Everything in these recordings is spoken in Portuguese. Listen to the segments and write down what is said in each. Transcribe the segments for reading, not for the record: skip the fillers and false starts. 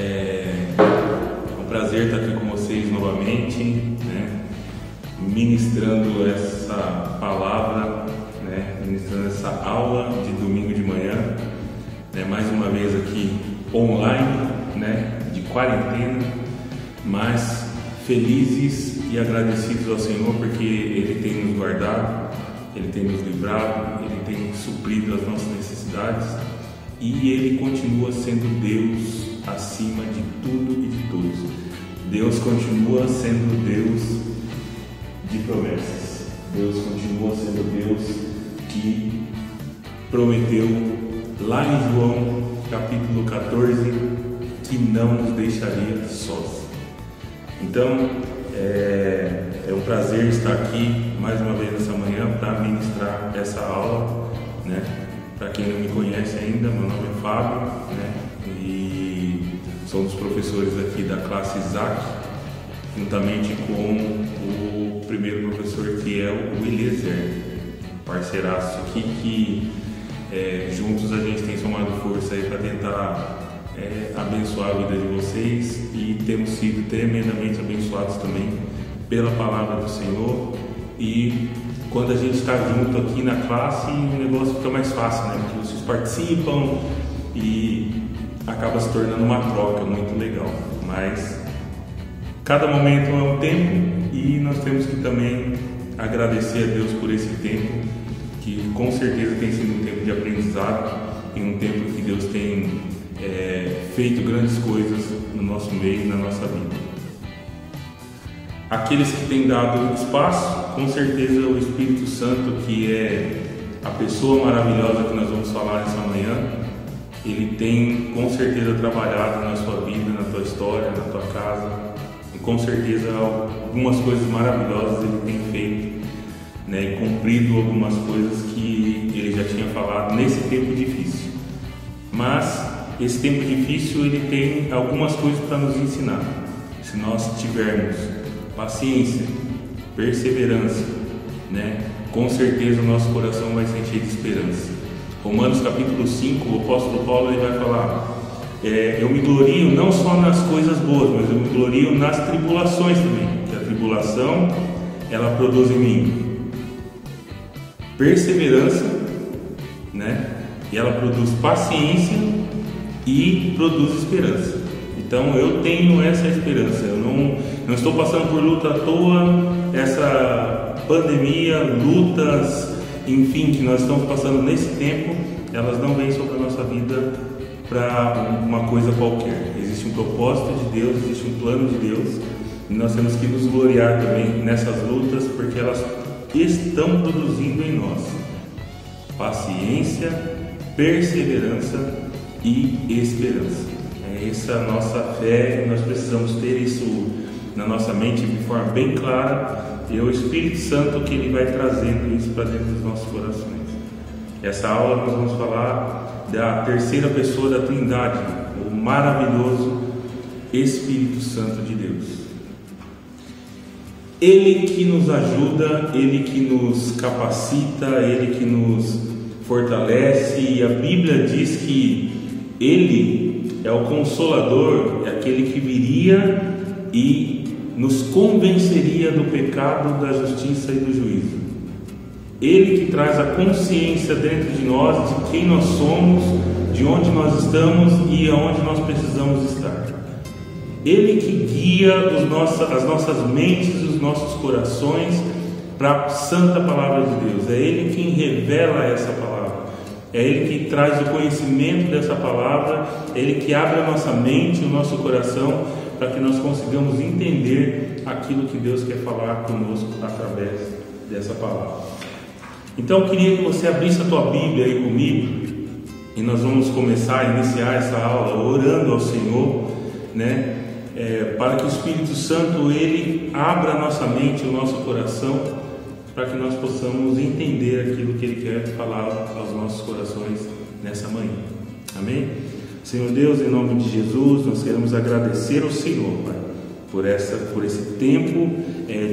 É um prazer estar aqui com vocês novamente, né? Ministrando essa palavra, né? Ministrando essa aula de domingo de manhã, né? Mais uma vez aqui online, né? De quarentena, mas felizes e agradecidos ao Senhor porque Ele tem nos guardado, Ele tem nos livrado, Ele tem suprido as nossas necessidades e Ele continua sendo Deus acima de tudo e de todos. Deus continua sendo Deus de promessas. Deus continua sendo Deus que prometeu lá em João capítulo 14 que não nos deixaria sós. Então é um prazer estar aqui mais uma vez nessa manhã para ministrar essa aula, né? Para quem não me conhece ainda, meu nome é Fábio, né? E sou um dos professores aqui da classe Isaac, juntamente com o primeiro professor que é o Eliezer, parceiraço aqui, que juntos a gente tem somado força aí para tentar abençoar a vida de vocês, e temos sido tremendamente abençoados também pela palavra do Senhor. E quando a gente está junto aqui na classe, o negócio fica mais fácil, né? Porque vocês participam e acaba se tornando uma troca muito legal. Mas cada momento é um tempo e nós temos que também agradecer a Deus por esse tempo, que com certeza tem sido um tempo de aprendizado e um tempo que Deus tem feito grandes coisas no nosso meio e na nossa vida. Aqueles que têm dado espaço, com certeza o Espírito Santo, que é a pessoa maravilhosa que nós vamos falar essa manhã, ele tem com certeza trabalhado na sua vida, na tua história, na tua casa, e com certeza algumas coisas maravilhosas ele tem feito, né, e cumprido algumas coisas que ele já tinha falado nesse tempo difícil. Mas esse tempo difícil ele tem algumas coisas para nos ensinar. Se nós tivermos paciência, perseverança, né, com certeza o nosso coração vai se encher de esperança. Romanos capítulo 5, o apóstolo Paulo ele vai falar: eu me glorio não só nas coisas boas, mas eu me glorio nas tribulações também, que a tribulação ela produz em mim perseverança, né, e ela produz paciência e produz esperança. Então eu tenho essa esperança, eu não estou passando por luta à toa. Essa pandemia, lutas, enfim, que nós estamos passando nesse tempo, elas não vêm sobre a nossa vida para uma coisa qualquer. Existe um propósito de Deus, existe um plano de Deus, e nós temos que nos gloriar também nessas lutas, porque elas estão produzindo em nós paciência, perseverança e esperança. É essa a nossa fé, nós precisamos ter isso na nossa mente de forma bem clara, e é o Espírito Santo que ele vai trazendo isso para dentro dos nossos corações. Essa aula nós vamos falar da terceira pessoa da Trindade, o maravilhoso Espírito Santo de Deus. Ele que nos ajuda, ele que nos capacita, ele que nos fortalece, e a Bíblia diz que ele é o Consolador, é aquele que viria e nos convenceria do pecado, da justiça e do juízo. Ele que traz a consciência dentro de nós de quem nós somos, de onde nós estamos e aonde nós precisamos estar. Ele que guia as nossas mentes, os nossos corações para a santa palavra de Deus. É Ele quem revela essa palavra. É Ele que traz o conhecimento dessa palavra. É Ele que abre a nossa mente, o nosso coração, para que nós consigamos entender aquilo que Deus quer falar conosco através dessa palavra. Então eu queria que você abrisse a tua Bíblia aí comigo, e nós vamos começar a iniciar essa aula orando ao Senhor, né? Para que o Espírito Santo ele abra a nossa mente, o nosso coração, para que nós possamos entender aquilo que Ele quer falar aos nossos corações nessa manhã. Amém? Senhor Deus, em nome de Jesus, nós queremos agradecer ao Senhor, Pai, por esse tempo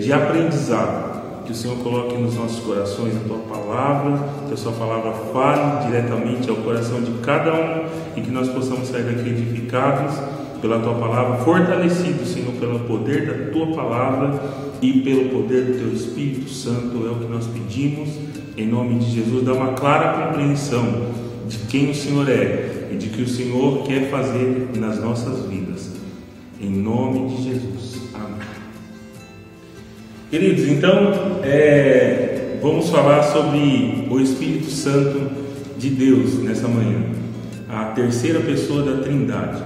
de aprendizado, que o Senhor coloque nos nossos corações a Tua palavra, que a Sua palavra fale diretamente ao coração de cada um, e que nós possamos sair daqui edificados pela Tua palavra, fortalecido, Senhor, pelo poder da Tua palavra e pelo poder do Teu Espírito Santo. É o que nós pedimos, em nome de Jesus. Dá uma clara compreensão de quem o Senhor é e de que o Senhor quer fazer nas nossas vidas. Em nome de Jesus. Amém. Queridos, então, vamos falar sobre o Espírito Santo de Deus nessa manhã, a terceira pessoa da Trindade.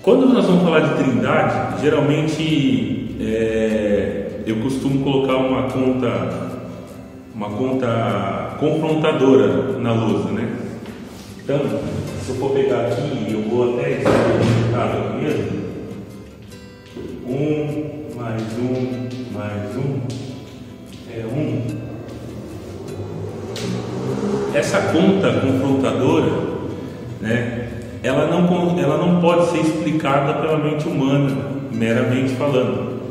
Quando nós vamos falar de Trindade, geralmente eu costumo colocar uma conta confrontadora na lousa, né? Então, se eu for pegar aqui, eu vou até exemplificar aqui mesmo. 1 mais 1 mais 1 é 1. Essa conta confrontadora, né, ela não pode ser explicada pela mente humana, meramente falando.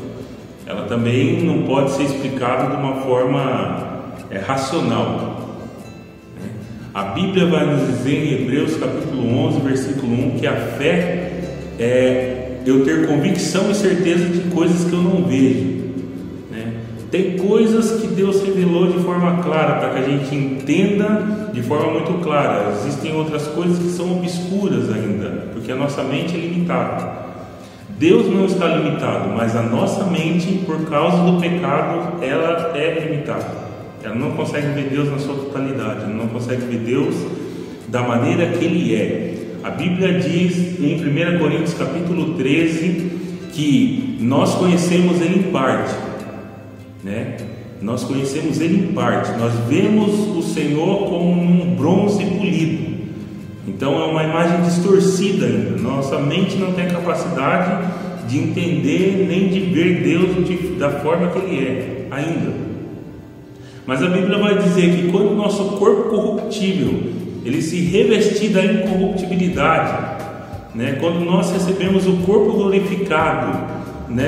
Ela também não pode ser explicada de uma forma racional. A Bíblia vai nos dizer em Hebreus capítulo 11, versículo 1, que a fé é eu ter convicção e certeza de coisas que eu não vejo. Tem coisas que Deus revelou de forma clara, para que a gente entenda de forma muito clara. Existem outras coisas que são obscuras ainda, porque a nossa mente é limitada. Deus não está limitado, mas a nossa mente, por causa do pecado, ela é limitada. Ela não consegue ver Deus na sua totalidade, ela não consegue ver Deus da maneira que Ele é. A Bíblia diz em 1 Coríntios capítulo 13 que nós conhecemos Ele em parte. Nós conhecemos Ele em parte, nós vemos o Senhor como um bronze polido, então é uma imagem distorcida ainda. Nossa mente não tem capacidade de entender nem de ver Deus da forma que Ele é ainda. Mas a Bíblia vai dizer que quando o nosso corpo corruptível ele se revestir da incorruptibilidade, quando nós recebemos o corpo glorificado,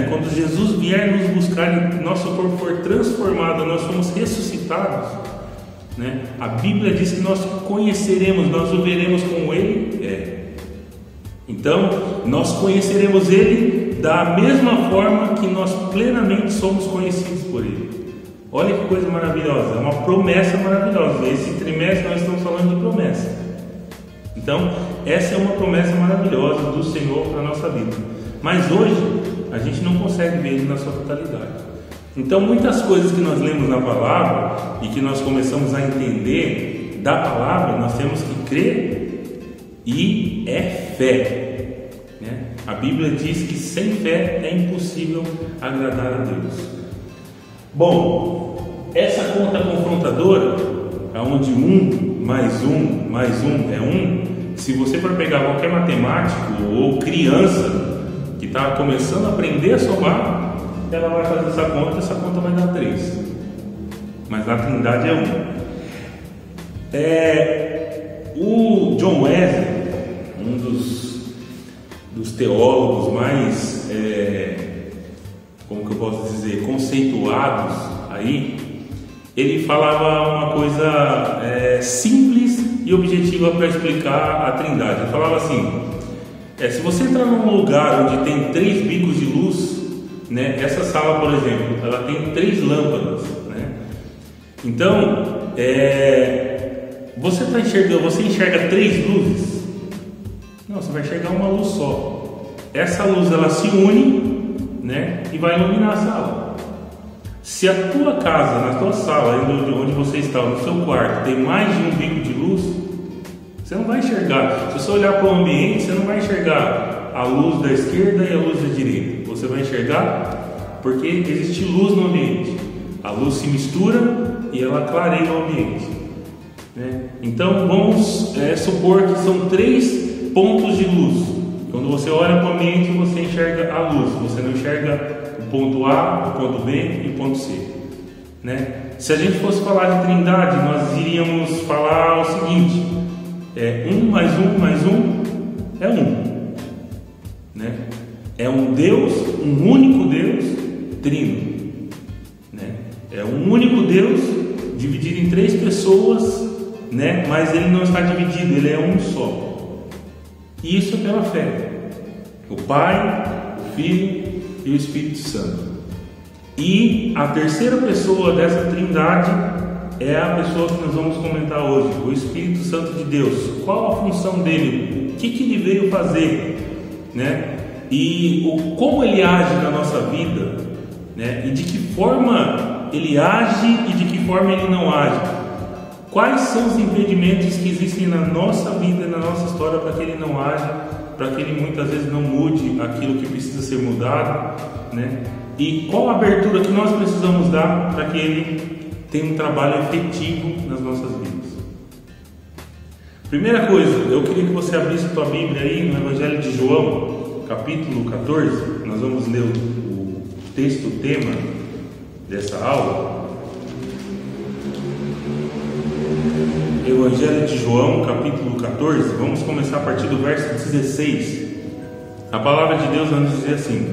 quando Jesus vier nos buscar e nosso corpo for transformado, nós somos ressuscitados, a Bíblia diz que nós conheceremos, nós o veremos como Ele é. Então nós conheceremos Ele da mesma forma que nós plenamente somos conhecidos por Ele. Olha que coisa maravilhosa, é uma promessa maravilhosa. Esse trimestre nós estamos falando de promessa. Então essa é uma promessa maravilhosa do Senhor para a nossa vida. Mas hoje a gente não consegue ver Ele na sua totalidade. Então muitas coisas que nós lemos na palavra e que nós começamos a entender da palavra, nós temos que crer e é fé. A Bíblia diz que sem fé é impossível agradar a Deus. Bom, essa conta confrontadora, onde 1 mais 1 mais 1 é 1, se você for pegar qualquer matemático ou criança que está começando a aprender a somar, ela vai fazer essa conta vai dar 3. Mas na Trindade é 1. O John Wesley, um dos teólogos mais, como que eu posso dizer, conceituados aí, ele falava uma coisa simples e objetiva para explicar a Trindade. Ele falava assim: se você entrar num lugar onde tem 3 bicos de luz, essa sala, por exemplo, ela tem 3 lâmpadas, Então, você enxerga 3 luzes? Não, você vai enxergar uma luz só. Essa luz ela se une, e vai iluminar a sala. Se a tua casa, na tua sala, onde você está, no seu quarto, tem mais de um bico de luz, você não vai enxergar. Se você olhar para o ambiente, você não vai enxergar a luz da esquerda e a luz da direita. Você vai enxergar porque existe luz no ambiente. A luz se mistura e ela clareia o ambiente. Então vamos supor que são 3 pontos de luz. Quando você olha para o ambiente, você enxerga a luz. Você não enxerga o ponto A, o ponto B e o ponto C. Se a gente fosse falar de Trindade, nós iríamos falar o seguinte: 1 mais 1 mais 1 é 1. É um Deus, um único Deus trino. É um único Deus dividido em 3 pessoas, mas Ele não está dividido, Ele é um só. E isso é pela fé. O Pai, o Filho e o Espírito Santo. E a terceira pessoa dessa trindade é a pessoa que nós vamos comentar hoje, o Espírito Santo de Deus. Qual a função dele? O que ele veio fazer, né? E como ele age na nossa vida, né? E de que forma ele age e de que forma ele não age. Quais são os impedimentos que existem na nossa vida, na nossa história, para que ele não age, para que ele muitas vezes não mude aquilo que precisa ser mudado, né? E qual a abertura que nós precisamos dar para que ele tenha um trabalho efetivo nas nossas vidas. Primeira coisa, eu queria que você abrisse a tua Bíblia aí no Evangelho de João, capítulo 14. Nós vamos ler o texto, o tema dessa aula. Evangelho de João, capítulo 14. Vamos começar a partir do verso 16. A palavra de Deus vai nos dizer assim: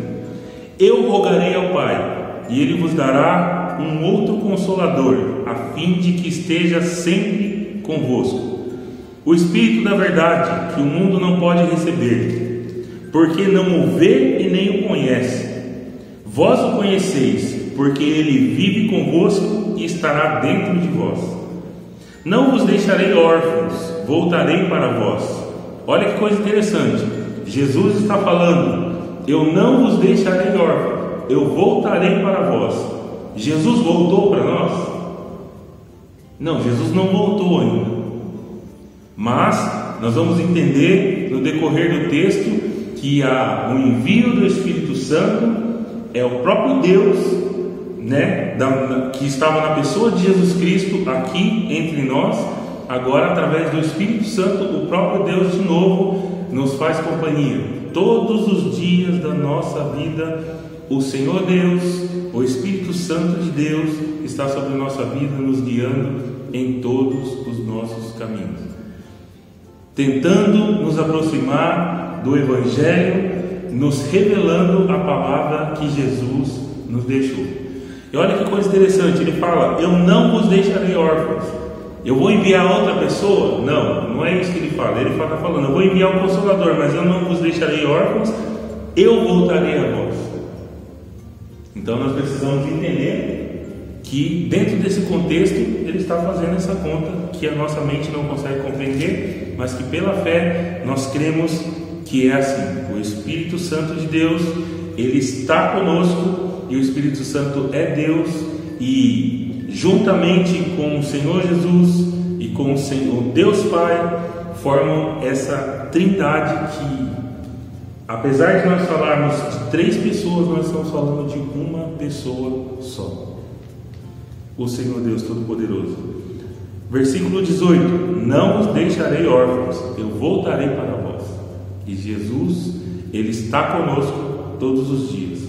Eu rogarei ao Pai, e Ele vos dará um outro Consolador, a fim de que esteja sempre convosco. O Espírito da verdade, que o mundo não pode receber, porque não o vê e nem o conhece. Vós o conheceis, porque Ele vive convosco e estará dentro de vós. Não vos deixarei órfãos, voltarei para vós. Olha que coisa interessante. Jesus está falando: eu não vos deixarei órfãos, eu voltarei para vós. Jesus voltou para nós? Não, Jesus não voltou ainda. Mas nós vamos entender no decorrer do texto que o envio do Espírito Santo é o próprio Deus, né, que estava na pessoa de Jesus Cristo aqui entre nós. Agora, através do Espírito Santo, o próprio Deus de novo nos faz companhia. Todos os dias da nossa vida, o Senhor Deus, o Espírito Santo de Deus, está sobre a nossa vida, nos guiando em todos os nossos caminhos, tentando nos aproximar do Evangelho, nos revelando a palavra que Jesus nos deixou. E olha que coisa interessante, ele fala: eu não vos deixarei órfãos. Eu vou enviar outra pessoa? Não é isso que ele fala. Ele está falando: eu vou enviar um Consolador, mas eu não vos deixarei órfãos, eu voltarei a vós. Então nós precisamos entender que dentro desse contexto ele está fazendo essa conta que a nossa mente não consegue compreender, mas que pela fé nós cremos que é assim. O Espírito Santo de Deus, ele está conosco, e o Espírito Santo é Deus, e juntamente com o Senhor Jesus e com o Senhor Deus Pai formam essa trindade que, apesar de nós falarmos de 3 pessoas, nós estamos falando de uma pessoa só: o Senhor Deus Todo-Poderoso. Versículo 18: não os deixarei órfãos, eu voltarei para vós. E Jesus, ele está conosco todos os dias.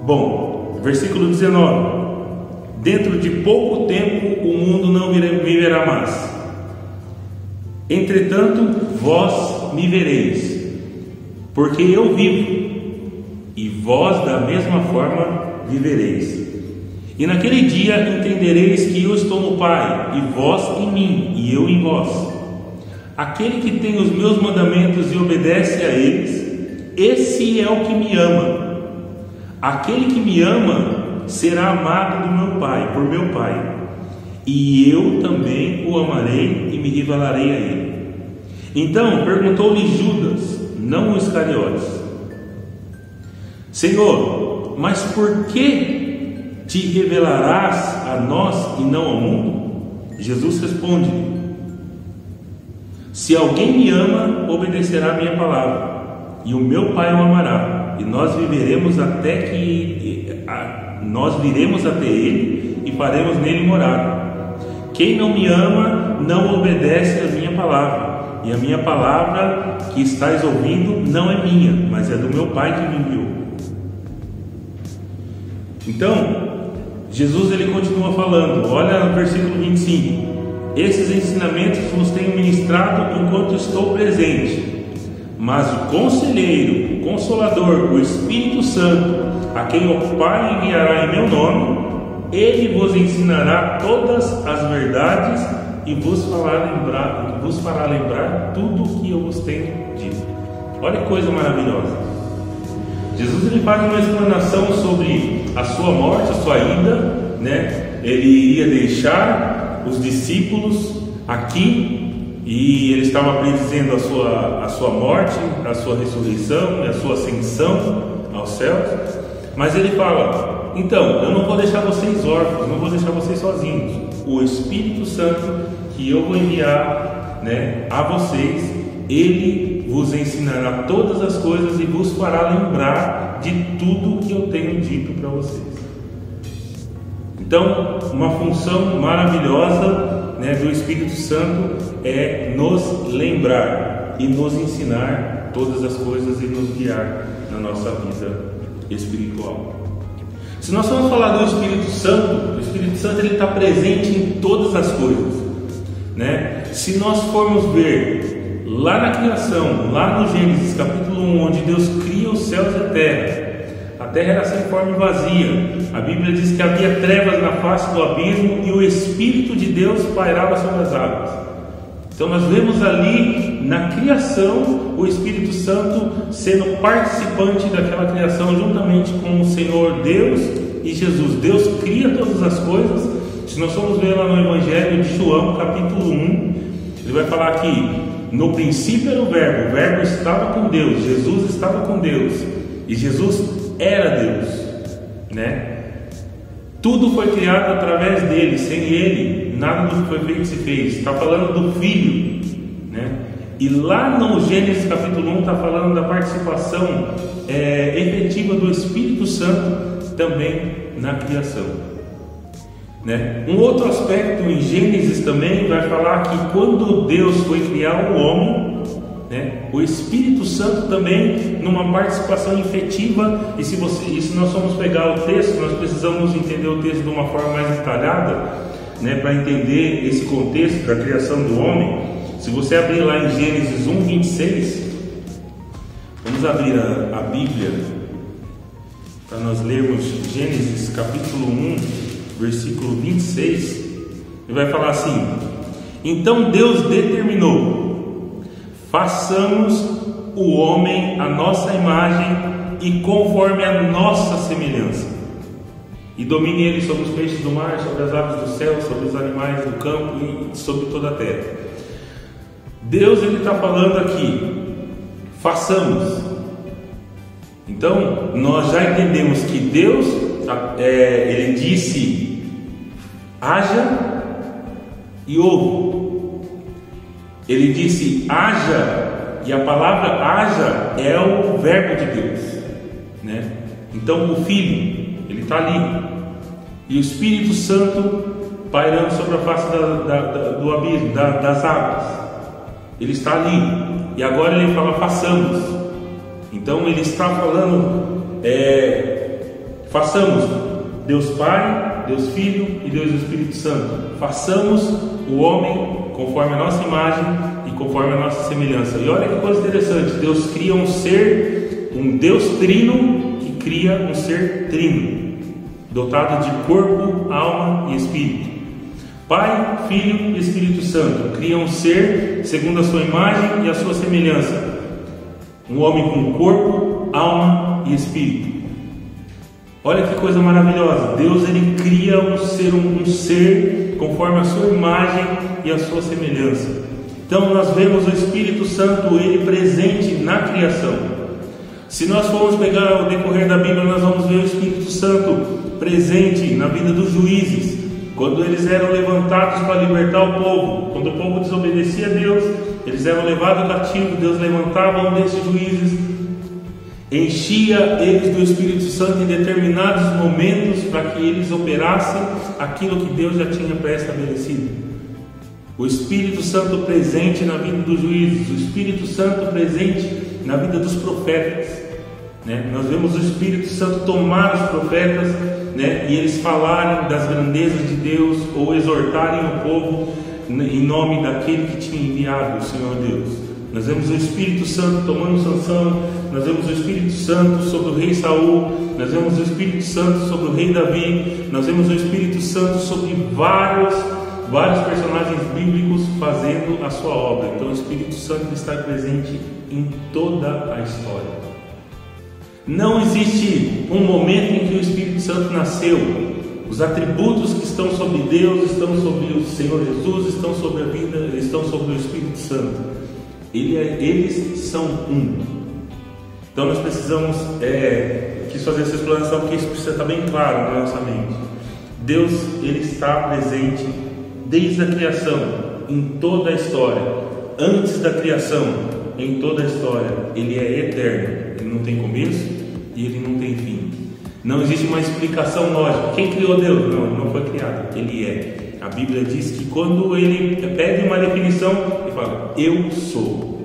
Bom, versículo 19: dentro de pouco tempo o mundo não viverá mais, entretanto vós me vereis, porque eu vivo, e vós da mesma forma vivereis. E naquele dia entendereis que eu estou no Pai, e vós em mim, e eu em vós. Aquele que tem os meus mandamentos e obedece a eles, esse é o que me ama. Aquele que me ama será amado do meu Pai, por meu Pai, e eu também o amarei e me revelarei a ele. Então perguntou-lhe Judas, não o Iscariotes: Senhor, mas por que te revelarás a nós e não ao mundo? Jesus responde-lhe: se alguém me ama, obedecerá a minha palavra, e o meu Pai o amará, e nós viremos até ele e faremos nele morada. Quem não me ama não obedece a minha palavra, e a minha palavra que estáis ouvindo não é minha, mas é do meu Pai que me enviou. Então Jesus, ele continua falando. Olha no versículo 25: esses ensinamentos vos tenho ministrado enquanto estou presente, mas o Conselheiro, o Consolador, o Espírito Santo, a quem o Pai enviará em meu nome, ele vos ensinará todas as verdades e vos fará lembrar tudo o que eu vos tenho dito. Olha que coisa maravilhosa. Jesus ele faz uma explanação sobre a sua morte, a sua ida, né? Ele iria deixar os discípulos aqui e ele estava predizendo a sua morte, a sua ressurreição e a sua ascensão aos céus. Mas ele fala: então, eu não vou deixar vocês órfãos, não vou deixar vocês sozinhos. O Espírito Santo que eu vou enviar, né, a vocês, ele vos ensinará todas as coisas e vos fará lembrar de tudo que eu tenho dito para vocês. Então, uma função maravilhosa, né, do Espírito Santo é nos lembrar e nos ensinar todas as coisas e nos guiar na nossa vida espiritual. Se nós vamos falar do Espírito Santo, o Espírito Santo ele está presente em todas as coisas, né? Se nós formos ver lá na criação, lá no Gênesis capítulo 1, onde Deus cria os céus e a terra era sem forma e vazia. A Bíblia diz que havia trevas na face do abismo e o Espírito de Deus pairava sobre as águas. Então nós vemos ali na criação o Espírito Santo sendo participante daquela criação juntamente com o Senhor Deus e Jesus. Deus cria todas as coisas. Se nós formos ver lá no Evangelho de João capítulo 1, ele vai falar que no princípio era o Verbo estava com Deus, Jesus estava com Deus e Jesus era Deus, né? Tudo foi criado através dele, sem ele nada do que foi feito se fez. Está falando do Filho, né? E lá no Gênesis capítulo 1 está falando da participação efetiva do Espírito Santo também na criação, né? Um outro aspecto em Gênesis também vai falar que quando Deus foi criar o homem, né, o Espírito Santo também numa participação efetiva. E se nós formos pegar o texto, nós precisamos entender o texto de uma forma mais detalhada, né, para entender esse contexto da criação do homem. Se você abrir lá em Gênesis 1:26, vamos abrir a Bíblia para nós lermos Gênesis capítulo 1, versículo 26. Ele vai falar assim: então Deus determinou: façamos o homem à nossa imagem e conforme a nossa semelhança, e domine ele sobre os peixes do mar, sobre as aves do céu, sobre os animais do campo e sobre toda a terra. Deus ele está falando aqui: façamos. Então nós já entendemos que Deus ele disse: haja e ouve. Ele disse haja, e a palavra haja é o verbo de Deus, né? Então o Filho, ele está ali, e o Espírito Santo pairando sobre a face do abismo, das águas, ele está ali, e agora ele fala: façamos. Então ele está falando, façamos, Deus Pai, Deus Filho e Deus Espírito Santo, façamos o homem conforme a nossa imagem e conforme a nossa semelhança. E olha que coisa interessante, Deus cria um ser, um Deus trino, que cria um ser trino, dotado de corpo, alma e espírito. Pai, Filho e Espírito Santo cria um ser segundo a sua imagem e a sua semelhança, um homem com corpo, alma e espírito. Olha que coisa maravilhosa. Deus ele cria um ser conforme a sua imagem e a sua semelhança. Então nós vemos o Espírito Santo ele presente na criação. Se nós formos pegar o decorrer da Bíblia, nós vamos ver o Espírito Santo presente na vida dos juízes, quando eles eram levantados para libertar o povo. Quando o povo desobedecia a Deus, eles eram levados cativo. Deus levantava um desses juízes, enchia eles do Espírito Santo em determinados momentos para que eles operassem aquilo que Deus já tinha pré-estabelecido. O Espírito Santo presente na vida dos juízes, o Espírito Santo presente na vida dos profetas, né? Nós vemos o Espírito Santo tomar os profetas, né, e eles falarem das grandezas de Deus ou exortarem o povo em nome daquele que tinha enviado, o Senhor Deus. Nós vemos o Espírito Santo tomando Sansão, nós vemos o Espírito Santo sobre o rei Saul, nós vemos o Espírito Santo sobre o rei Davi, nós vemos o Espírito Santo sobre vários vários personagens bíblicos fazendo a sua obra. Então o Espírito Santo está presente em toda a história. Não existe um momento em que o Espírito Santo nasceu. Os atributos que estão sobre Deus estão sobre o Senhor Jesus, estão sobre a vida, estão sobre o Espírito Santo. Eles são um. Então nós precisamos quis fazer essa explanação porque isso precisa estar bem claro na nossa mente. Deus, ele está presente desde a criação, em toda a história. Antes da criação, em toda a história. Ele é eterno, ele não tem começo e ele não tem fim. Não existe uma explicação lógica. Quem criou Deus? Não, ele não foi criado, ele é. A Bíblia diz que quando ele pede uma definição, ele fala: eu sou.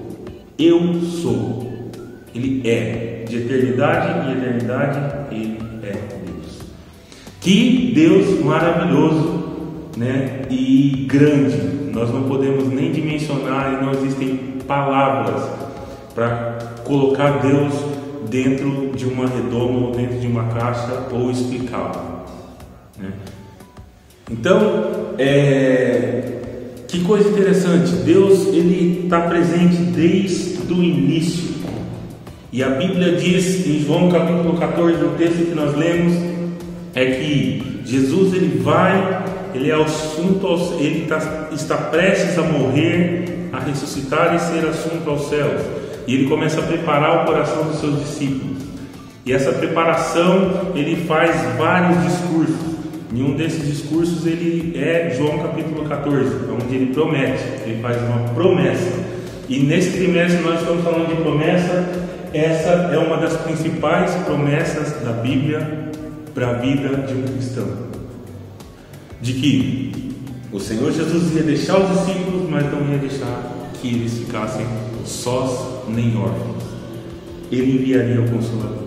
Eu sou. Ele é. De eternidade e eternidade, ele é Deus. Que Deus maravilhoso, né? E grande. Nós não podemos nem dimensionar, e não existem palavras para colocar Deus dentro de uma redoma ou dentro de uma caixa ou explicá-lo, né? Então, que coisa interessante. Deus, ele está presente desde o início. E a Bíblia diz em João capítulo 14, no texto que nós lemos, é que Jesus ele está prestes a morrer, a ressuscitar e ser assunto aos céus. E ele começa a preparar o coração dos seus discípulos. E essa preparação, ele faz vários discursos. E um desses discursos, ele é João capítulo 14, onde ele promete, ele faz uma promessa. E nesse trimestre nós estamos falando de promessa. Essa é uma das principais promessas da Bíblia para a vida de um cristão. De que o Senhor Jesus ia deixar os discípulos, mas não ia deixar que eles ficassem sós nem órfãos. Ele enviaria o Consolador.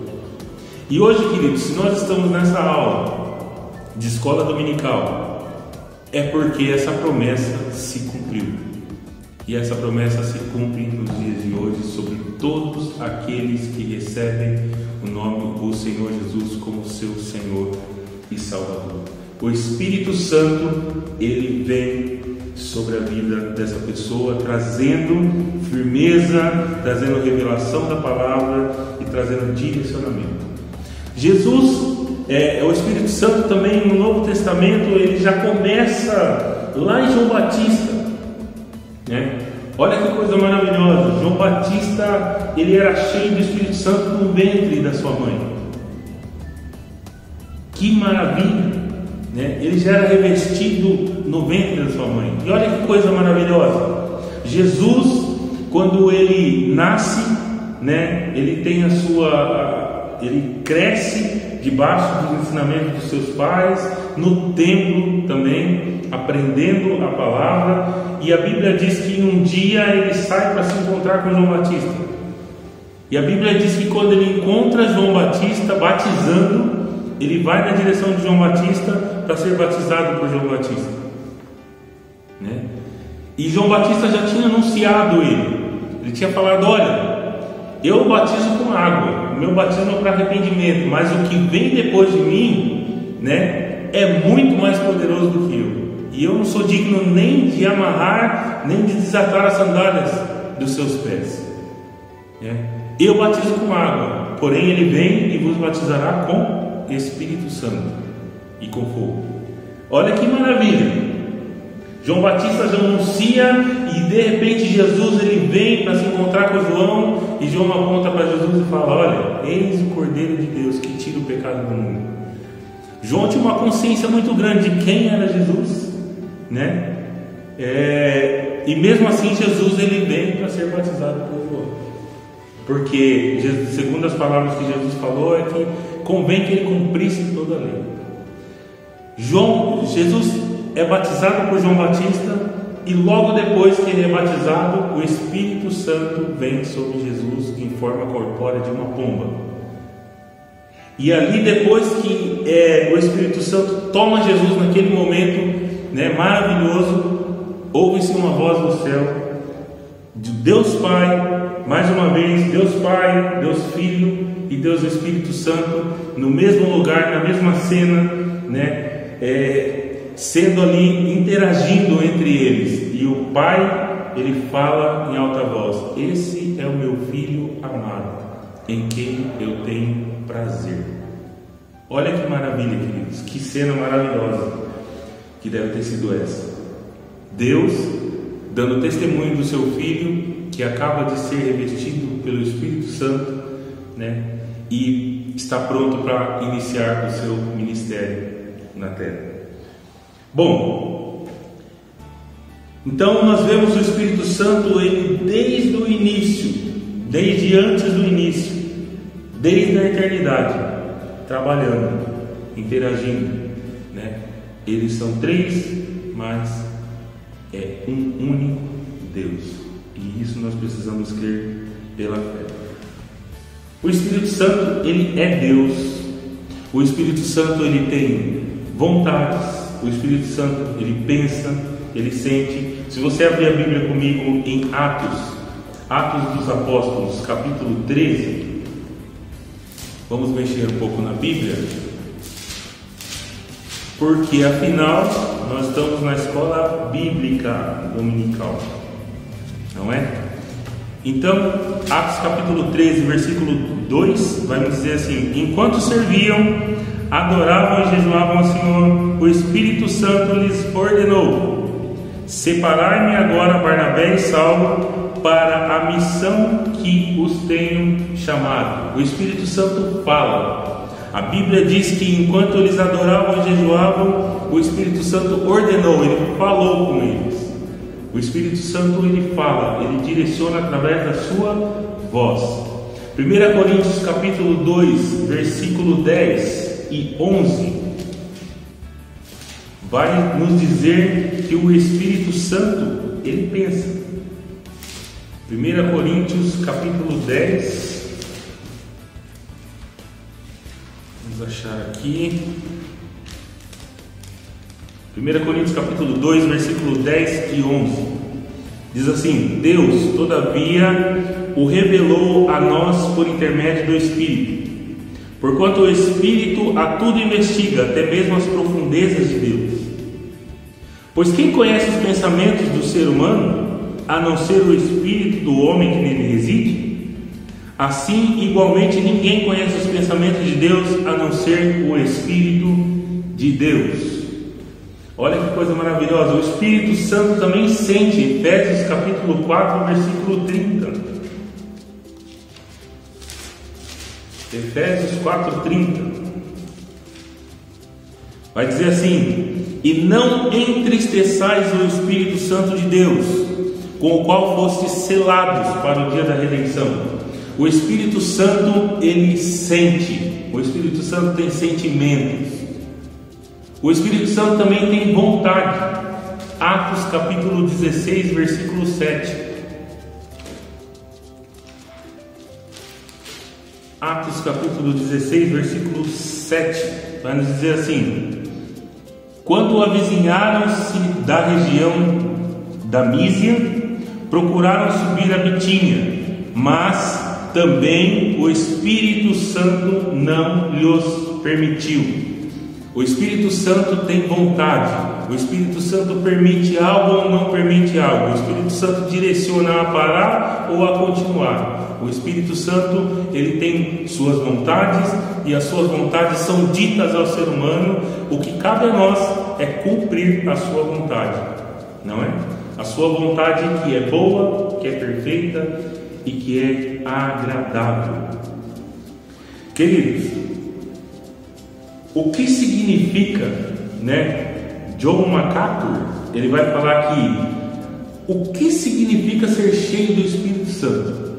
E hoje, queridos, se nós estamos nessa aula de escola dominical, é porque essa promessa se cumpriu. E essa promessa se cumpre nos dias de hoje sobre todos aqueles que recebem o nome do Senhor Jesus como seu Senhor e Salvador. O Espírito Santo, ele vem sobre a vida dessa pessoa, trazendo firmeza, trazendo revelação da palavra e trazendo direcionamento. Jesus, o Espírito Santo também no Novo Testamento, ele já começa lá em João Batista, né? Olha que coisa maravilhosa. João Batista, ele era cheio do Espírito Santo no ventre da sua mãe. Que maravilha, né? Ele já era revestido no ventre da sua mãe. E olha que coisa maravilhosa. Jesus, quando ele nasce, né? Ele tem ele cresce debaixo do ensinamento dos seus pais, no templo também, aprendendo a palavra. E a Bíblia diz que um dia ele sai para se encontrar com João Batista. E a Bíblia diz que quando ele encontra João Batista batizando, ele vai na direção de João Batista para ser batizado por João Batista, né? E João Batista já tinha anunciado ele. Ele tinha falado: olha, eu batizo com água, o meu batismo é para arrependimento, mas o que vem depois de mim, né, é muito mais poderoso do que eu. E eu não sou digno nem de amarrar, nem de desatar as sandálias dos seus pés, né? Eu batizo com água, porém ele vem e vos batizará com Espírito Santo e com fogo. Olha que maravilha. João Batista já anuncia, e de repente Jesus, ele vem para se encontrar com João, e João aponta para Jesus e fala: olha, eis o Cordeiro de Deus que tira o pecado do mundo. João tinha uma consciência muito grande de quem era Jesus, né? E mesmo assim Jesus, ele vem para ser batizado por João, porque segundo as palavras que Jesus falou, é que convém que ele cumprisse toda a lei. Jesus é batizado por João Batista, e logo depois que ele é batizado, o Espírito Santo vem sobre Jesus em forma corpórea de uma pomba. E ali, depois que o Espírito Santo toma Jesus naquele momento, né, maravilhoso, ouve-se uma voz do céu de Deus Pai, mais uma vez, Deus Pai, Deus Filho e Deus Espírito Santo no mesmo lugar, na mesma cena, né, sendo ali, interagindo entre eles. E o pai, ele fala em alta voz: esse é o meu filho amado, em quem eu tenho prazer. Olha que maravilha, queridos, que cena maravilhosa que deve ter sido essa. Deus dando testemunho do seu filho, que acaba de ser revestido pelo Espírito Santo, né? E está pronto para iniciar o seu ministério na terra. Bom, então nós vemos o Espírito Santo, ele desde o início, desde antes do início, desde a eternidade, trabalhando, interagindo, né? Eles são três, mas é um único Deus, e isso nós precisamos crer pela fé. O Espírito Santo, ele é Deus. O Espírito Santo, ele tem vontades. O Espírito Santo, ele pensa, ele sente. Se você abrir a Bíblia comigo em Atos dos Apóstolos, capítulo 13, vamos mexer um pouco na Bíblia, porque afinal nós estamos na escola bíblica dominical, não é? Então, Atos capítulo 13, versículo 2, vai nos dizer assim: enquanto serviam, adoravam e jejuavam ao Senhor, o Espírito Santo lhes ordenou: separai-me agora Barnabé e Saulo para a missão que os tenho chamado. O Espírito Santo fala. A Bíblia diz que enquanto eles adoravam e jejuavam, o Espírito Santo ordenou, ele falou com eles. O Espírito Santo, ele fala, ele direciona através da sua voz. 1 Coríntios capítulo 2, versículo 10 e 11 vai nos dizer que o Espírito Santo, ele pensa. 1 Coríntios capítulo 10, vamos achar aqui. 1 Coríntios capítulo 2, versículo 10 e 11 diz assim: Deus, todavia, o revelou a nós por intermédio do Espírito, porquanto o Espírito a tudo investiga, até mesmo as profundezas de Deus. Pois quem conhece os pensamentos do ser humano, a não ser o Espírito do homem que nele reside? Assim, igualmente, ninguém conhece os pensamentos de Deus, a não ser o Espírito de Deus. Olha que coisa maravilhosa, o Espírito Santo também sente. Efésios capítulo 4, versículo 30. Efésios 4, 30. Vai dizer assim: e não entristeçais o Espírito Santo de Deus, com o qual fostes selados para o dia da redenção. O Espírito Santo, ele sente. O Espírito Santo tem sentimentos. O Espírito Santo também tem vontade. Atos capítulo 16, versículo 7. Atos capítulo 16, versículo 7 vai nos dizer assim: quando avizinharam-se da região da Mísia, procuraram subir a Bitínia, mas também o Espírito Santo não lhes permitiu. O Espírito Santo tem vontade. O Espírito Santo permite algo ou não permite algo. O Espírito Santo direciona a parar ou a continuar. O Espírito Santo, ele tem suas vontades, e as suas vontades são ditas ao ser humano. O que cabe a nós é cumprir a sua vontade, não é? A sua vontade, que é boa, que é perfeita e que é agradável. Queridos, o que significa, né? John MacArthur, ele vai falar aqui o que significa ser cheio do Espírito Santo,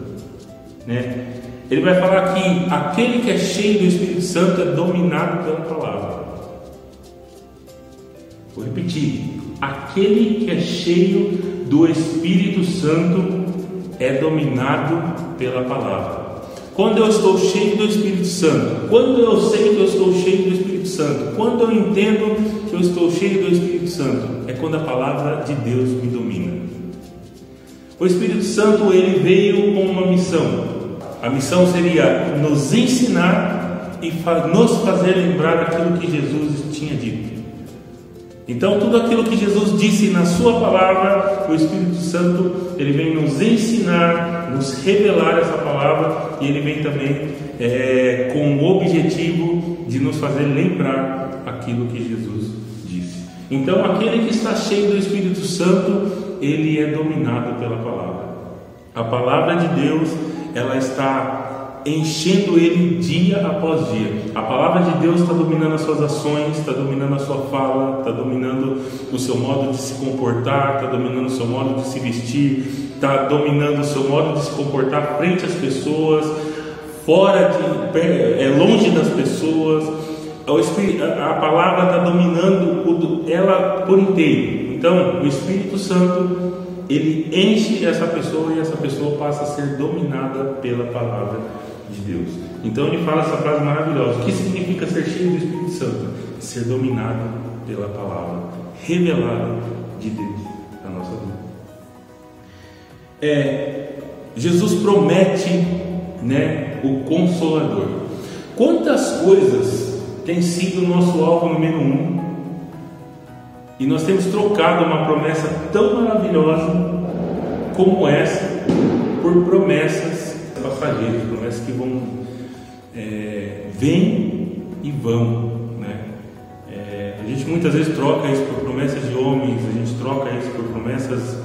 né? Ele vai falar que aquele que é cheio do Espírito Santo é dominado pela palavra. Vou repetir: aquele que é cheio do Espírito Santo é dominado pela palavra. Quando eu estou cheio do Espírito Santo, quando eu sei que eu estou cheio do Espírito Santo, quando eu entendo que eu estou cheio do Espírito Santo, é quando a palavra de Deus me domina. O Espírito Santo, ele veio com uma missão. A missão seria nos ensinar e nos fazer lembrar daquilo que Jesus tinha dito. Então tudo aquilo que Jesus disse na sua palavra, o Espírito Santo, ele vem nos ensinar, nos revelar essa palavra, e ele vem também com o objetivo de nos fazer lembrar aquilo que Jesus disse. Então aquele que está cheio do Espírito Santo, ele é dominado pela palavra. A palavra de Deus, ela está enchendo ele dia após dia. A palavra de Deus está dominando as suas ações, está dominando a sua fala, está dominando o seu modo de se comportar, está dominando o seu modo de se vestir, está dominando o seu modo de se comportar frente às pessoas, longe das pessoas. A palavra está dominando ela por inteiro. Então o Espírito Santo, ele enche essa pessoa, e essa pessoa passa a ser dominada pela palavra de Deus. Então ele fala essa frase maravilhosa. O que significa ser cheio do Espírito Santo? Ser dominado pela palavra revelada de Deus na nossa vida. Jesus promete, o Consolador. Quantas coisas tem sido o nosso alvo número 1, e nós temos trocado uma promessa tão maravilhosa como essa por promessas passageiras, promessas que vêm e vão, a gente muitas vezes troca isso por promessas de homens, a gente troca isso por promessas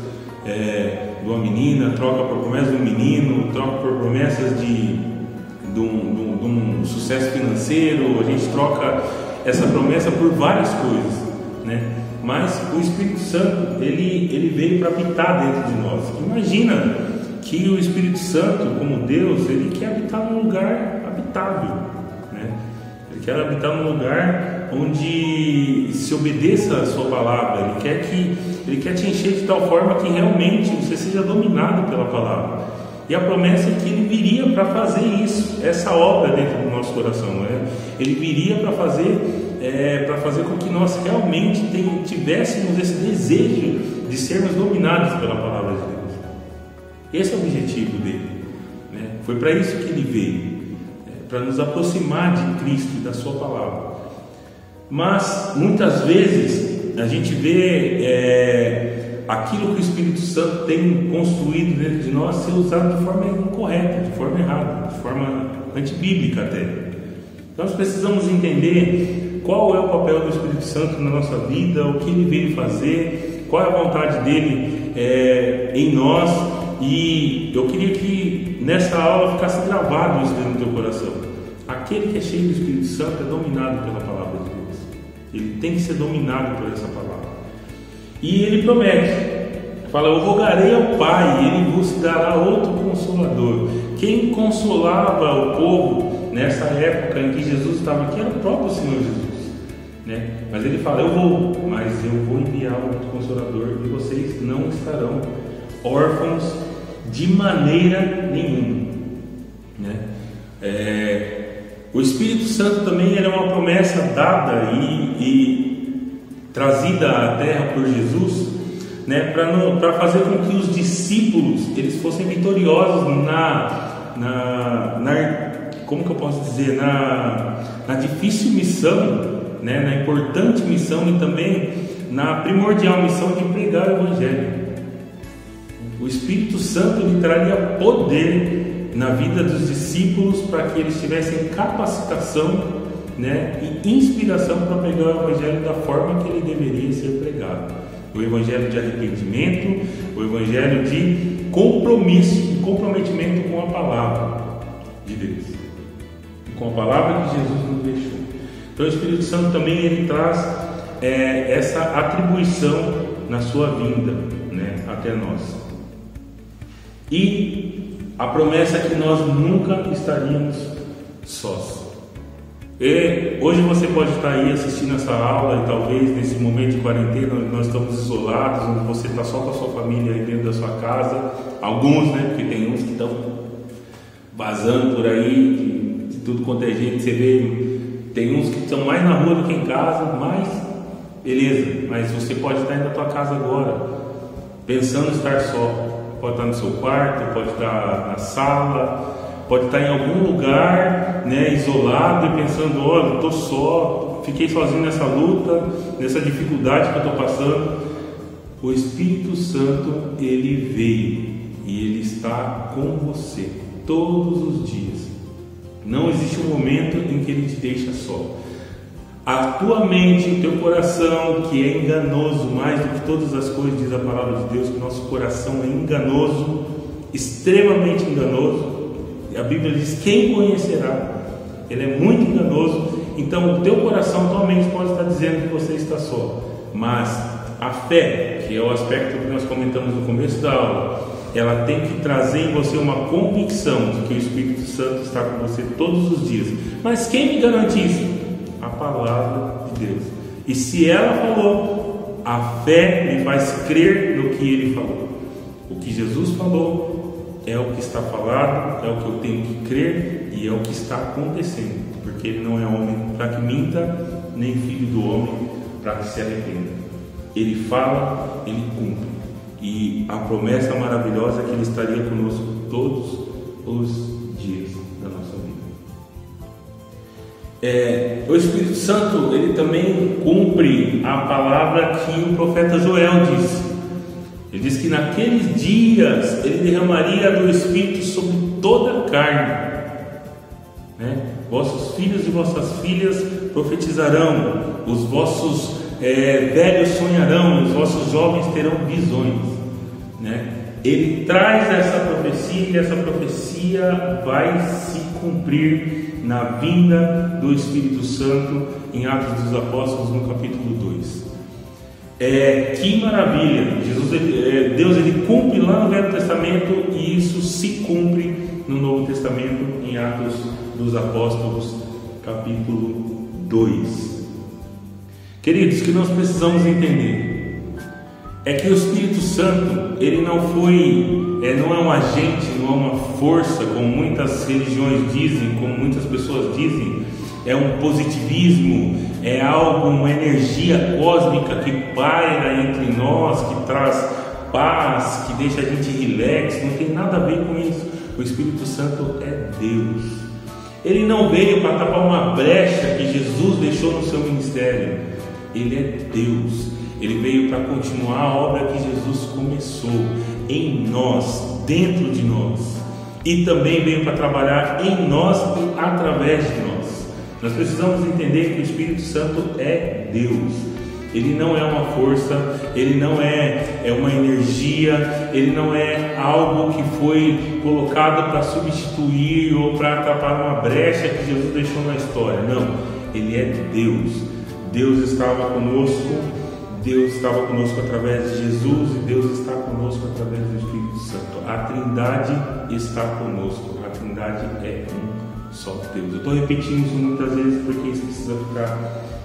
de uma menina, troca por promessas de um menino, troca por promessas de um sucesso financeiro, a gente troca essa promessa por várias coisas, Mas o Espírito Santo, ele veio para habitar dentro de nós. Imagina que o Espírito Santo, como Deus, ele quer habitar num lugar habitável, Ele quer habitar num lugar onde se obedeça a sua palavra. Ele quer te encher de tal forma que realmente você seja dominado pela palavra. E a promessa é que ele viria para fazer isso, essa obra dentro do nosso coração, Ele viria para fazer com que nós realmente tivéssemos esse desejo de sermos dominados pela palavra de Deus. Esse é o objetivo dele, Foi para isso que ele veio, para nos aproximar de Cristo e da sua palavra. Mas muitas vezes a gente vê aquilo que o Espírito Santo tem construído dentro de nós ser usado de forma incorreta, de forma errada, de forma antibíblica até. Então nós precisamos entender qual é o papel do Espírito Santo na nossa vida, o que ele veio fazer, qual é a vontade dele em nós. E eu queria que nessa aula ficasse gravado isso dentro do teu coração. Aquele que é cheio do Espírito Santo é dominado pela palavra de Deus. Ele tem que ser dominado por essa palavra. E ele promete, fala: eu rogarei ao Pai, e ele vos dará outro Consolador. Quem consolava o povo nessa época em que Jesus estava aqui era o próprio Senhor Jesus, Mas ele fala: eu vou enviar outro Consolador, e vocês não estarão órfãos de maneira nenhuma, O Espírito Santo também era uma promessa dada e trazida à terra por Jesus, para fazer com que os discípulos eles fossem vitoriosos como que eu posso dizer, na difícil missão, na importante missão, e também na primordial missão de pregar o Evangelho. O Espírito Santo lhe traria poder na vida dos discípulos para que eles tivessem capacitação, e inspiração para pregar o Evangelho da forma que ele deveria ser pregado. O Evangelho de arrependimento, o Evangelho de compromisso e comprometimento com a palavra de Deus, com a palavra que Jesus nos deixou. Então o Espírito Santo também ele traz essa atribuição na sua vinda, até nós. E a promessa é que nós nunca estaríamos sós. E hoje você pode estar aí assistindo essa aula, e talvez nesse momento de quarentena nós estamos isolados, onde você está só com a sua família aí dentro da sua casa. Alguns, porque tem uns que estão vazando por aí de tudo quanto é jeito. Você vê, tem uns que estão mais na rua do que em casa, mas beleza, mas você pode estar aí na tua casa agora, pensando em estar só. Pode estar no seu quarto, pode estar na sala, pode estar em algum lugar, isolado e pensando, olha, estou só, fiquei sozinho nessa luta, nessa dificuldade que eu estou passando. O Espírito Santo, ele veio e ele está com você todos os dias. Não existe um momento em que ele te deixa só. A tua mente, o teu coração, que é enganoso mais do que todas as coisas, diz a palavra de Deus, que o nosso coração é enganoso, extremamente enganoso. A Bíblia diz, quem conhecerá? Ele é muito enganoso. Então o teu coração, tua mente pode estar dizendo que você está só, mas a fé, que é o aspecto que nós comentamos no começo da aula, ela tem que trazer em você uma convicção de que o Espírito Santo está com você todos os dias. Mas quem me garante isso? A palavra de Deus. E se ela falou, a fé me faz crer no que ele falou. O que Jesus falou é o que está falado, é o que eu tenho que crer e é o que está acontecendo, porque ele não é homem para que minta, nem filho do homem para que se arrependa. Ele fala, ele cumpre. E a promessa maravilhosa é que ele estaria conosco todos os dias da nossa vida. O Espírito Santo, ele também cumpre a palavra que o profeta Joel disse. Ele diz que naqueles dias ele derramaria do Espírito sobre toda a carne, né? Vossos filhos e vossas filhas profetizarão, os vossos velhos sonharão, os vossos jovens terão visões, né? Ele traz essa profecia e essa profecia vai se cumprir na vinda do Espírito Santo em Atos dos Apóstolos no capítulo 2. Que maravilha! Deus ele cumpre lá no Velho Testamento e isso se cumpre no Novo Testamento em Atos dos Apóstolos capítulo 2. Queridos, o que nós precisamos entender é que o Espírito Santo ele não é um agente, não é uma força, como muitas religiões dizem, como muitas pessoas dizem. É um positivismo, é algo, uma energia cósmica que paira entre nós, que traz paz, que deixa a gente relax. Não tem nada a ver com isso. O Espírito Santo é Deus. Ele não veio para tapar uma brecha que Jesus deixou no seu ministério. Ele é Deus. Ele veio para continuar a obra que Jesus começou em nós, dentro de nós. E também veio para trabalhar em nós e através de nós. Nós precisamos entender que o Espírito Santo é Deus. Ele não é uma força, ele não é uma energia, ele não é algo que foi colocado para substituir ou para tapar uma brecha que Jesus deixou na história. Não, ele é Deus. Deus estava conosco, Deus estava conosco através de Jesus e Deus está conosco através do Espírito Santo. A Trindade está conosco, a Trindade é só Deus. Eu estou repetindo isso muitas vezes porque isso precisa ficar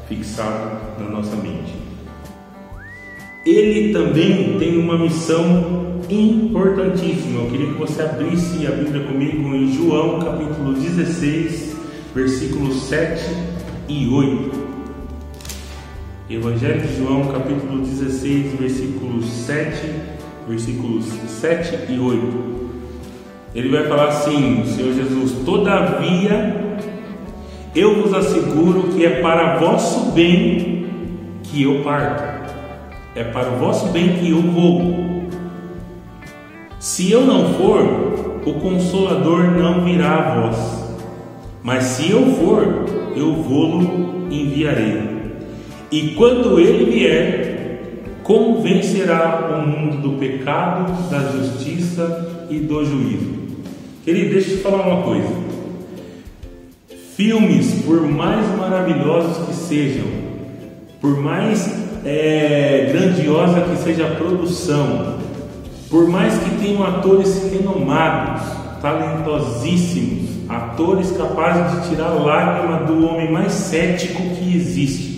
fixado na nossa mente. Ele também tem uma missão importantíssima. Eu queria que você abrisse a Bíblia comigo em João capítulo 16, versículos 7 e 8. Evangelho de João capítulo 16, versículos 7 e 8. Ele vai falar assim, o Senhor Jesus: todavia eu vos asseguro que é para vosso bem que eu parto, é para o vosso bem que eu vou. Se eu não for, o Consolador não virá a vós, mas se eu for, eu vou-lo enviarei. E quando ele vier, convencerá o mundo do pecado, da justiça e do juízo. Querido, deixa eu te falar uma coisa. Filmes, por mais maravilhosos que sejam, por mais grandiosa que seja a produção, por mais que tenham atores renomados, talentosíssimos, atores capazes de tirar a lágrima do homem mais cético que existe,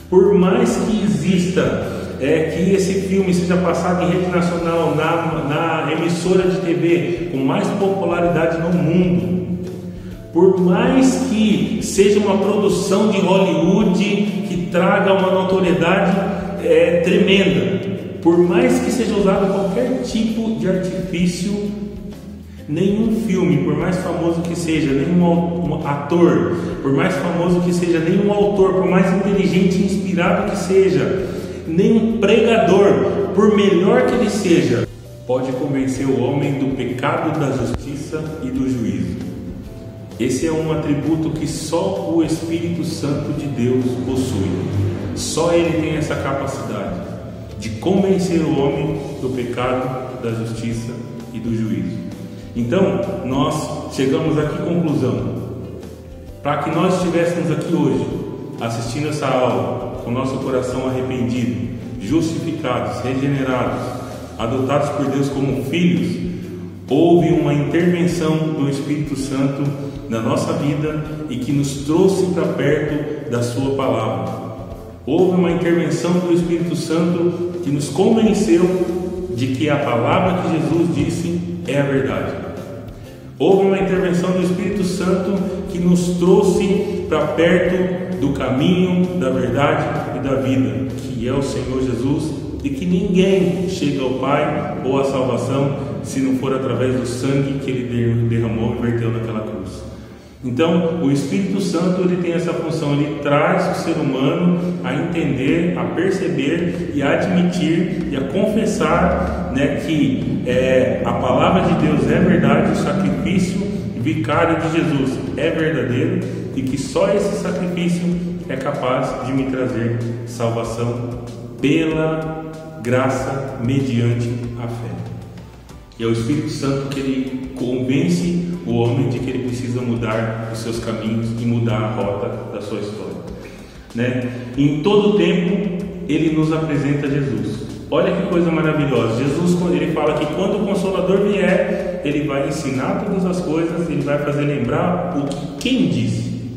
por mais que exista que esse filme seja passado em rede nacional, na emissora de TV com mais popularidade no mundo, por mais que seja uma produção de Hollywood que traga uma notoriedade tremenda, por mais que seja usado qualquer tipo de artifício, Nenhum filme, por mais famoso que seja, nenhum ator, por mais famoso que seja, nenhum autor, por mais inteligente e inspirado que seja, nenhum pregador, por melhor que ele seja, pode convencer o homem do pecado, da justiça e do juízo. Esse é um atributo que só o Espírito Santo de Deus possui. Só ele tem essa capacidade de convencer o homem do pecado, da justiça e do juízo. Então, nós chegamos aqui à conclusão. Para que nós estivéssemos aqui hoje, assistindo essa aula, com nosso coração arrependido, justificados, regenerados, adotados por Deus como filhos, houve uma intervenção do Espírito Santo na nossa vida e que nos trouxe para perto da sua palavra. Houve uma intervenção do Espírito Santo que nos convenceu de que a palavra que Jesus disse é a verdade. Houve uma intervenção do Espírito Santo que nos trouxe para perto do caminho, da verdade e da vida, que é o Senhor Jesus, e que ninguém chega ao Pai ou à salvação se não for através do sangue que Ele derramou e verteu naquela cruz. Então, o Espírito Santo ele tem essa função, ele traz o ser humano a entender, a perceber e a admitir e a confessar, que a palavra de Deus é verdade, o sacrifício vicário de Jesus é verdadeiro e que só esse sacrifício é capaz de me trazer salvação pela graça mediante a fé. E é o Espírito Santo que ele convence o homem de que ele precisa mudar os seus caminhos e mudar a rota da sua história. Em todo tempo ele nos apresenta Jesus. Olha que coisa maravilhosa. Jesus, ele fala que quando o Consolador vier, ele vai ensinar todas as coisas, ele vai fazer lembrar o que quem disse.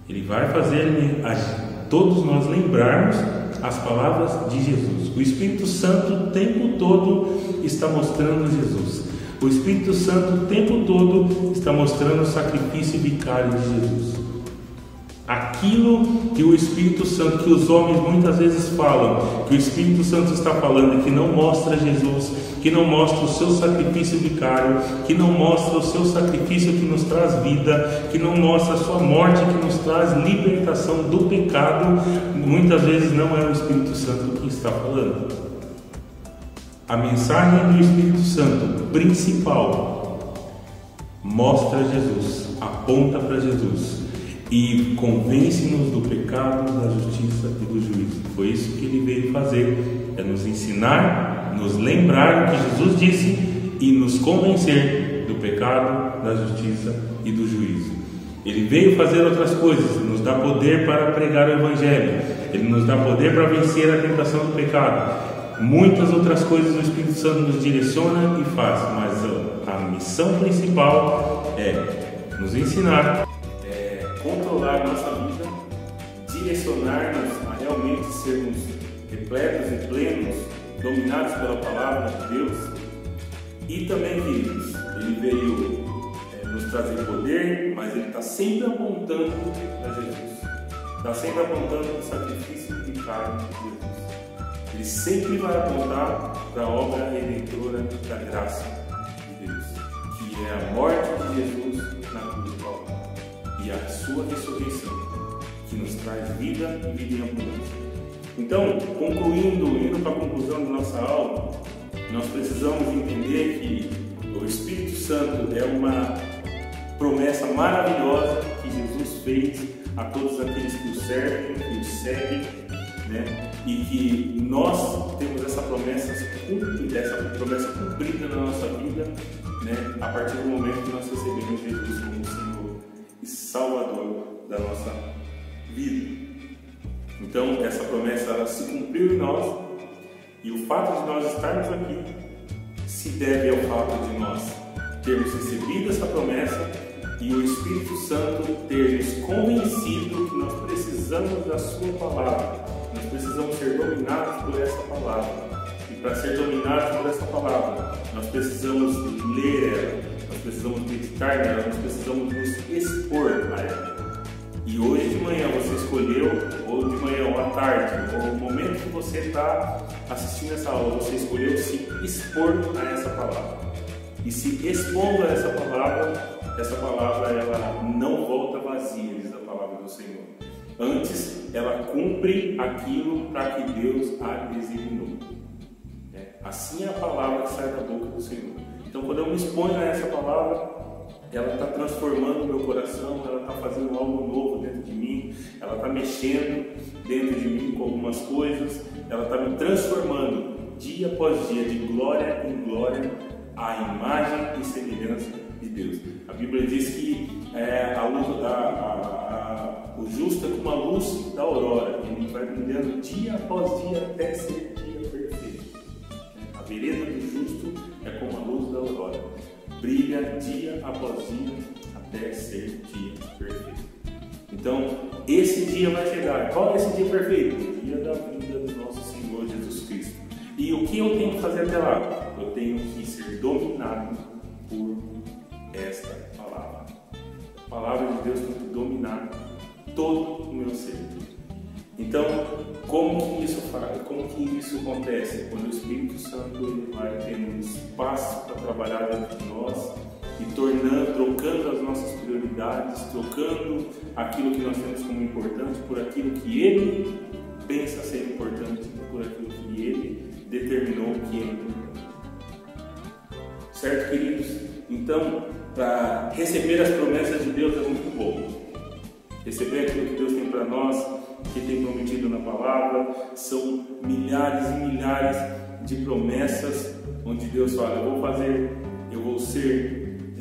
Ele vai fazer todos nós lembrarmos as palavras de Jesus. O Espírito Santo o tempo todo está mostrando Jesus. O Espírito Santo o tempo todo está mostrando o sacrifício vicário de Jesus. Aquilo que o Espírito Santo, que os homens muitas vezes falam, que o Espírito Santo está falando, que não mostra Jesus, que não mostra o seu sacrifício vicário, que não mostra o seu sacrifício que nos traz vida, que não mostra a sua morte que nos traz libertação do pecado, muitas vezes não é o Espírito Santo que está falando. A mensagem do Espírito Santo principal mostra Jesus, aponta para Jesus e convence-nos do pecado, da justiça e do juízo. Foi isso que ele veio fazer, é nos ensinar, nos lembrar o que Jesus disse e nos convencer do pecado, da justiça e do juízo. Ele veio fazer outras coisas, nos dá poder para pregar o Evangelho, ele nos dá poder para vencer a tentação do pecado. Muitas outras coisas o Espírito Santo nos direciona e faz, mas a missão principal é nos ensinar, controlar nossa vida, direcionar-nos a realmente sermos repletos e plenos, dominados pela palavra de Deus. E também, queridos, ele veio nos trazer poder, mas ele está sempre apontando para Jesus, está sempre apontando para o sacrifício vicário de Jesus. Ele sempre vai apontar para a obra redentora da graça de Deus, que é a morte de Jesus na cruz do Calvário e a sua ressurreição, que nos traz vida e vida em abundância. Então, concluindo, indo para a conclusão da nossa aula, nós precisamos entender que o Espírito Santo é uma promessa maravilhosa que Jesus fez a todos aqueles que o servem, que o seguem, e que nós temos essa promessa cumprida na nossa vida, a partir do momento que nós recebemos Jesus como Senhor e Salvador da nossa vida. Então, essa promessa ela se cumpriu em nós, e o fato de nós estarmos aqui se deve ao fato de nós termos recebido essa promessa e o Espírito Santo ter nos convencido que nós precisamos da sua palavra. Nós precisamos ser dominados por essa palavra. E para ser dominados por essa palavra, nós precisamos ler ela, nós precisamos meditar nela, nós precisamos nos expor a ela. E hoje de manhã você escolheu, ou de manhã ou à tarde, ou no momento que você está assistindo essa aula, você escolheu se expor a essa palavra. e se expondo a essa palavra ela não volta vazia, diz a palavra do Senhor. Antes, ela cumpre aquilo para que Deus a designou. Assim é a palavra que sai da boca do Senhor. Então, quando eu me exponho a essa palavra, ela está transformando o meu coração, ela está fazendo algo novo dentro de mim, ela está mexendo dentro de mim com algumas coisas, ela está me transformando dia após dia, de glória em glória, à imagem e semelhança de Deus. A Bíblia diz que o justo é como a luz da aurora, ele vai brilhando dia após dia até ser dia perfeito. A vereda do justo é como a luz da aurora, brilha dia após dia até ser dia perfeito. Então, esse dia vai chegar. Qual é esse dia perfeito? O dia da vinda do nosso Senhor Jesus Cristo. E o que eu tenho que fazer até lá? Eu tenho que ser dominado por esta palavra. A palavra de Deus tem que dominar todo o meu ser. Então, como que isso acontece? Quando o Espírito Santo ele vai tendo espaço para trabalhar dentro de nós e trocando as nossas prioridades, trocando aquilo que nós temos como importante por aquilo que Ele pensa ser importante, por aquilo que Ele determinou que é importante. Certo, queridos? Então, para receber as promessas de Deus é muito bom. Receber aquilo que Deus tem para nós, que tem prometido na palavra, são milhares e milhares de promessas onde Deus fala: eu vou fazer, eu vou ser,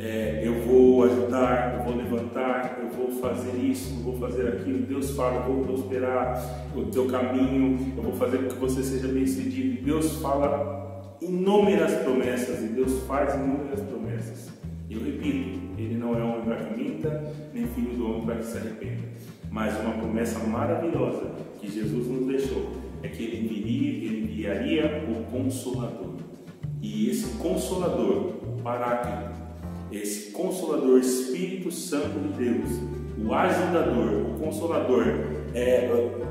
eu vou ajudar, eu vou levantar, eu vou fazer isso, eu vou fazer aquilo. Deus fala: eu vou prosperar o teu caminho, eu vou fazer com que você seja bem-sucedido. Deus fala inúmeras promessas e Deus faz inúmeras promessas. Eu repito, Ele não é homem para que minta, nem filho do homem para que se arrependa. Mas uma promessa maravilhosa que Jesus nos deixou é que Ele enviaria o Consolador. E esse Consolador, o Paráclito, esse Consolador, Espírito Santo de Deus, o Ajudador, o Consolador,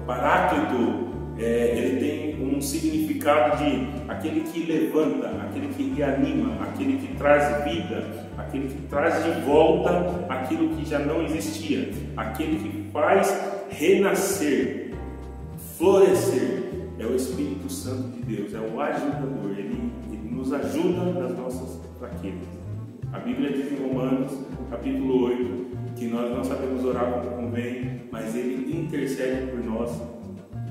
Paráclito, ele tem um significado de aquele que levanta, aquele que reanima, aquele que traz vida, aquele que traz de volta aquilo que já não existia, aquele que faz renascer, florescer. É o Espírito Santo de Deus, é o ajudador, ele nos ajuda nas nossas fraquezas. A Bíblia diz em Romanos, capítulo 8, que nós não sabemos orar como convém, mas Ele intercede por nós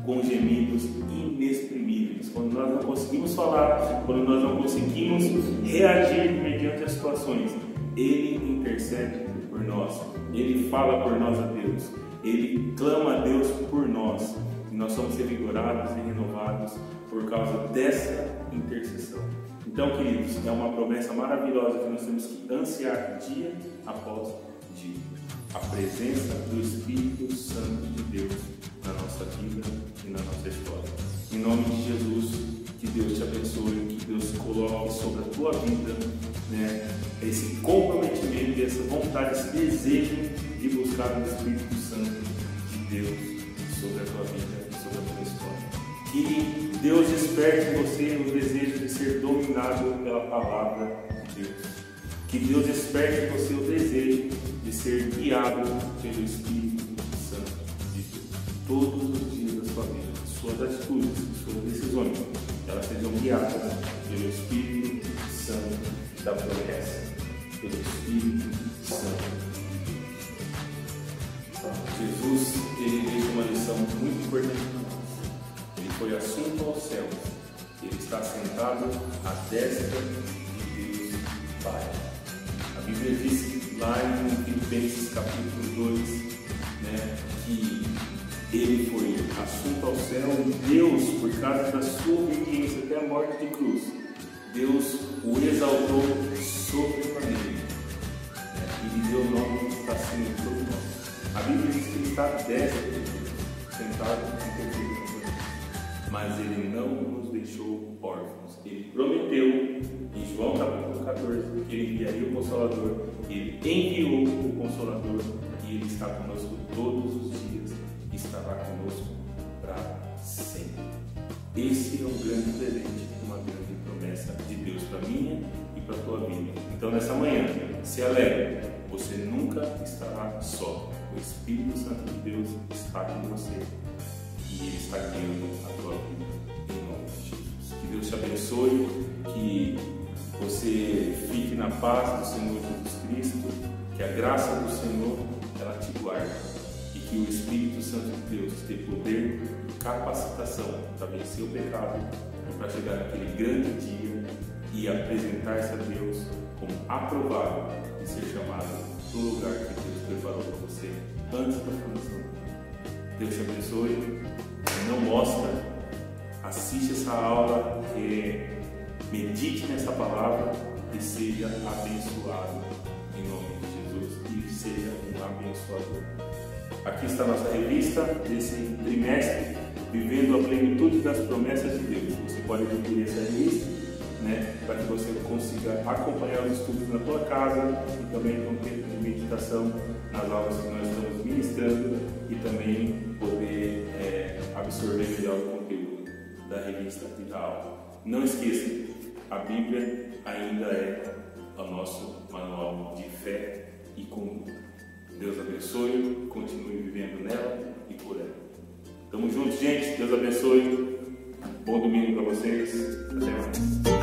com gemidos inexprimíveis. Quando nós não conseguimos falar, quando nós não conseguimos reagir mediante as situações, Ele intercede por nós, Ele fala por nós a Deus, Ele clama a Deus por nós, e nós somos revigorados e renovados por causa dessa intercessão. Então, queridos, é uma promessa maravilhosa que nós temos que ansiar dia após dia. A presença do Espírito Santo de Deus na nossa vida e na nossa história. Em nome de Jesus, que Deus te abençoe, que Deus coloque sobre a tua vida, esse comprometimento, essa vontade, esse desejo de buscar o Espírito Santo de Deus sobre a tua vida e sobre a tua história. Que Deus desperte em você o desejo de ser dominado pela palavra de Deus. Que Deus desperte em você o desejo de ser guiado pelo Espírito Santo de Deus. Todos os dias da sua vida, suas atitudes, suas decisões, elas sejam guiadas pelo Espírito Santo da promessa, pelo Espírito Santo de Deus. Jesus, ele deixa uma lição muito importante para nós. Ele foi assunto aos céus, ele está sentado à destra de Deus Pai. A Bíblia diz lá em Filipenses capítulo 2, que ele foi assunto ao céu e Deus, por causa da sua obediência até a morte de cruz, Deus o exaltou sobremaneira e lhe deu o nome que está acima de todo nome. A Bíblia diz que ele está à destra de Deus, sentado em perfeita companhia. Mas ele não nos deixou órfãos. Ele prometeu em João capítulo 14 que ele enviaria o Consolador. Ele enviou o Consolador e ele está conosco todos os dias e estará conosco para sempre. Esse é um grande presente, uma grande promessa de Deus para minha e para a tua vida. Então nessa manhã, se alegre, você nunca estará só. O Espírito Santo de Deus está com você e Ele está guiando a tua vida em nome de Jesus. Que Deus te abençoe, que você fique na paz do Senhor Jesus Cristo, que a graça do Senhor ela te guarde e que o Espírito Santo de Deus te dê poder e capacitação para vencer o pecado e para chegar naquele grande dia e apresentar-se a Deus como aprovado e ser chamado no lugar que Deus preparou para você antes da fundação do mundo. Deus te abençoe, não mostra, assiste essa aula, medite nessa palavra e seja abençoado em nome de Jesus e seja um abençoador. Aqui está a nossa revista desse trimestre, Vivendo a Plenitude das Promessas de Deus. Você pode adquirir essa revista, para que você consiga acompanhar os estudos na tua casa e também com tempo de meditação nas aulas que nós estamos ministrando e também poder absorver melhor o conteúdo da revista e da aula. Não esqueça, a Bíblia ainda é o nosso manual de fé e conduta. Deus abençoe, continue vivendo nela e por ela. Tamo juntos, gente. Deus abençoe. Bom domingo para vocês. Até mais.